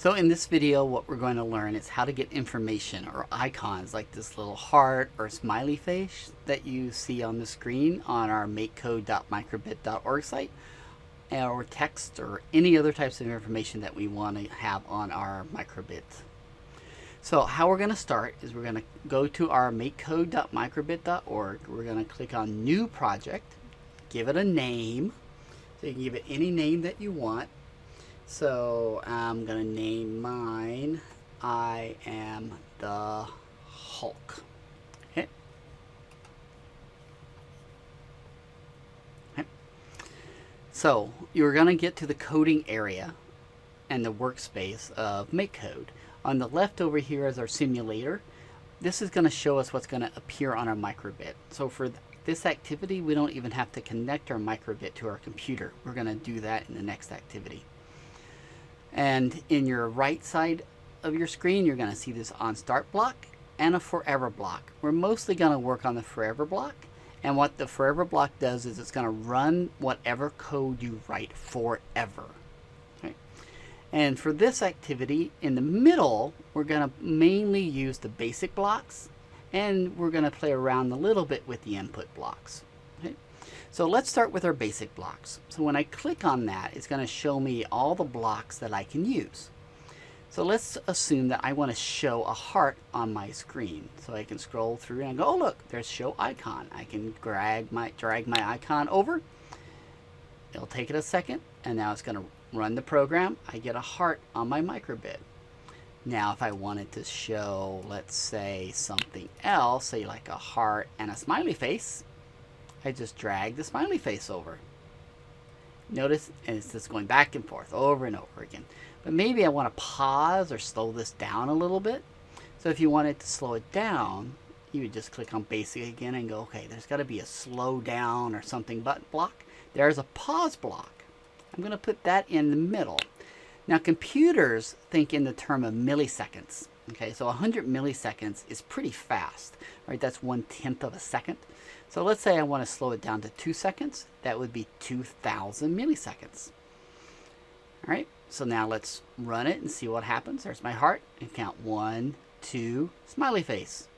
So in this video, what we're going to learn is how to get information or icons like this little heart or smiley face that you see on the screen on our makecode.microbit.org site, or text or any other types of information that we want to have on our microbit. So how we're going to start is we're going to go to our makecode.microbit.org. We're going to click on New Project, give it a name. So you can give it any name that you want. So I'm going to name mine, I am the Hulk. Okay. Okay. So you're going to get to the coding area and the workspace of MakeCode. On the left over here is our simulator. This is going to show us what's going to appear on our microbit. So for this activity, we don't even have to connect our microbit to our computer. We're going to do that in the next activity. And in your right side of your screen, you're going to see this on start block and a forever block. We're mostly going to work on the forever block. And what the forever block does is it's going to run whatever code you write forever. Okay. And for this activity, in the middle, we're going to mainly use the basic blocks, and we're going to play around a little bit with the input blocks. Okay. So let's start with our basic blocks. So when I click on that, it's going to show me all the blocks that I can use. So let's assume that I want to show a heart on my screen. So I can scroll through and go, oh look, there's show icon. I can drag my icon over. It'll take it a second, and now it's going to run the program. I get a heart on my microbit. Now if I wanted to show, let's say, something else, say like a heart and a smiley face, I just drag the smiley face over. Notice, and it's just going back and forth over and over again. But maybe I want to pause or slow this down a little bit. So if you wanted to slow it down, you would just click on basic again and go, okay, there's got to be a slow down or something button block. There's a pause block. I'm going to put that in the middle. Now computers think in the term of milliseconds. Okay, so 100 milliseconds is pretty fast, right? That's 1/10 of a second. So let's say I want to slow it down to 2 seconds. That would be 2,000 milliseconds. All right, so now let's run it and see what happens. There's my heart, and count 1, 2, smiley face.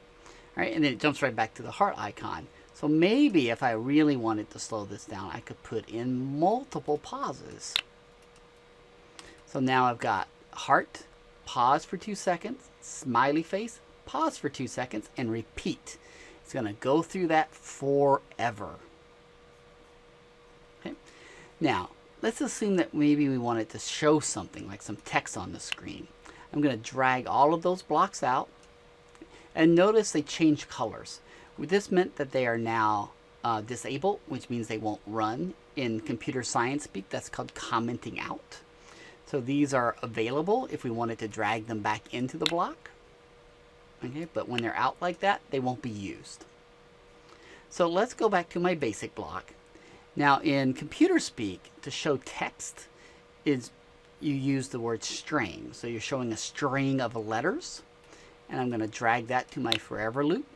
All right, and then it jumps right back to the heart icon. So maybe if I really wanted to slow this down, I could put in multiple pauses. So now I've got heart, pause for 2 seconds, smiley face, pause for 2 seconds, and repeat. It's going to go through that forever. Okay. Now, let's assume that maybe we wanted to show something, like some text on the screen. I'm going to drag all of those blocks out. And notice they change colors. This meant that they are now disabled, which means they won't run. In computer science speak, that's called commenting out. So these are available if we wanted to drag them back into the block. Okay, but when they're out like that, they won't be used. So let's go back to my basic block. Now in computer speak, to show text, is you use the word string. So you're showing a string of letters. And I'm going to drag that to my forever loop.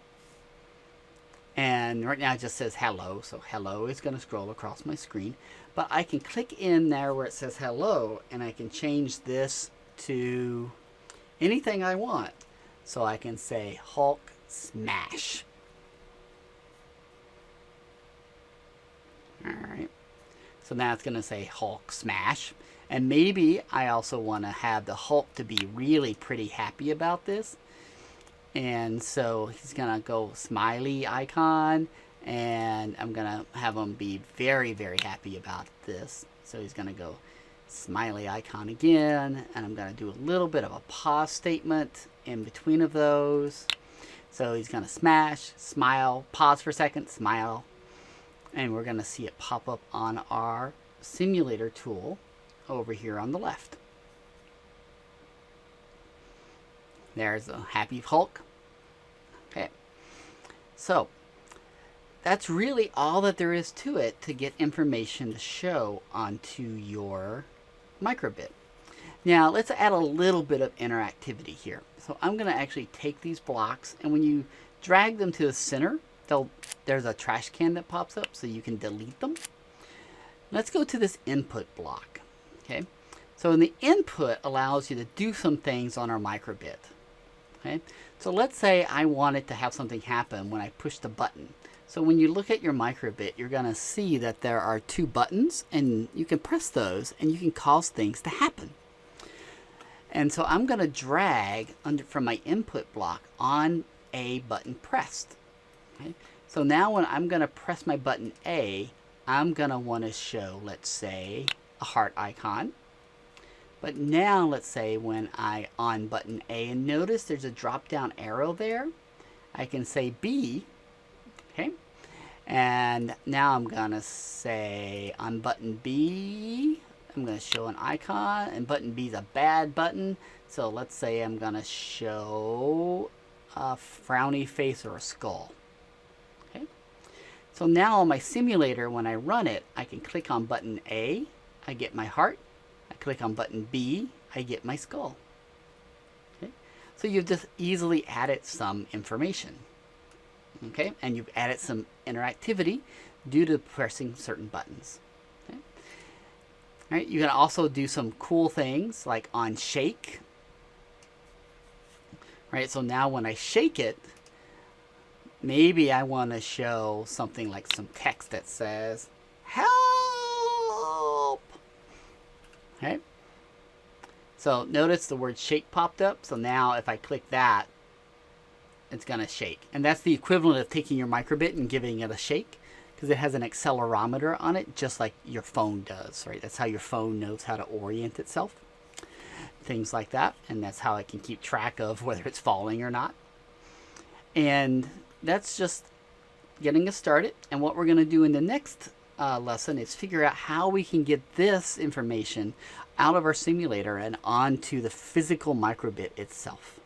And right now it just says hello. So hello is going to scroll across my screen. But I can click in there where it says hello, and I can change this to anything I want. So I can say Hulk smash. All right. So now it's going to say Hulk smash. And maybe I also want to have the Hulk to be really pretty happy about this. And so he's going to go smiley icon, and I'm going to have him be very, very happy about this. So he's going to go smiley icon again, and I'm going to do a little bit of a pause statement in between of those. So he's going to smash, smile, pause for a second, smile, and we're going to see it pop up on our simulator tool over here on the left. There's a happy Hulk. Okay, so that's really all that there is to it to get information to show onto your microbit. Now let's add a little bit of interactivity here. So I'm going to actually take these blocks, and when you drag them to the center, there's a trash can that pops up so you can delete them. Let's go to this input block. Okay, So in the input allows you to do some things on our microbit. Okay? So let's say I wanted to have something happen when I push the button. So when you look at your microbit, you're going to see that there are two buttons, and you can press those and you can cause things to happen. And so I'm going to drag from my input block on a button pressed. Okay? So now when I'm going to press my button A, I'm going to want to show, let's say, a heart icon. But now let's say when I on button A, and notice there's a drop down arrow there, I can say B. Okay, and now I'm gonna say on button B, I'm gonna show an icon, and button B is a bad button, so let's say I'm gonna show a frowny face or a skull. Okay, so now on my simulator, when I run it, I can click on button A, I get my heart. I click on button B, I get my skull. Okay, so you've just easily added some information. Okay, and you've added some interactivity due to pressing certain buttons. Okay. All right, you can also do some cool things like on shake. Right, so now when I shake it, maybe I want to show something like some text that says help. Okay, so notice the word shake popped up. So now if I click that, it's going to shake. And that's the equivalent of taking your microbit and giving it a shake, because it has an accelerometer on it, just like your phone does, right? That's how your phone knows how to orient itself. Things like that. And that's how it can keep track of whether it's falling or not. And that's just getting us started. And what we're going to do in the next lesson is figure out how we can get this information out of our simulator and onto the physical microbit itself.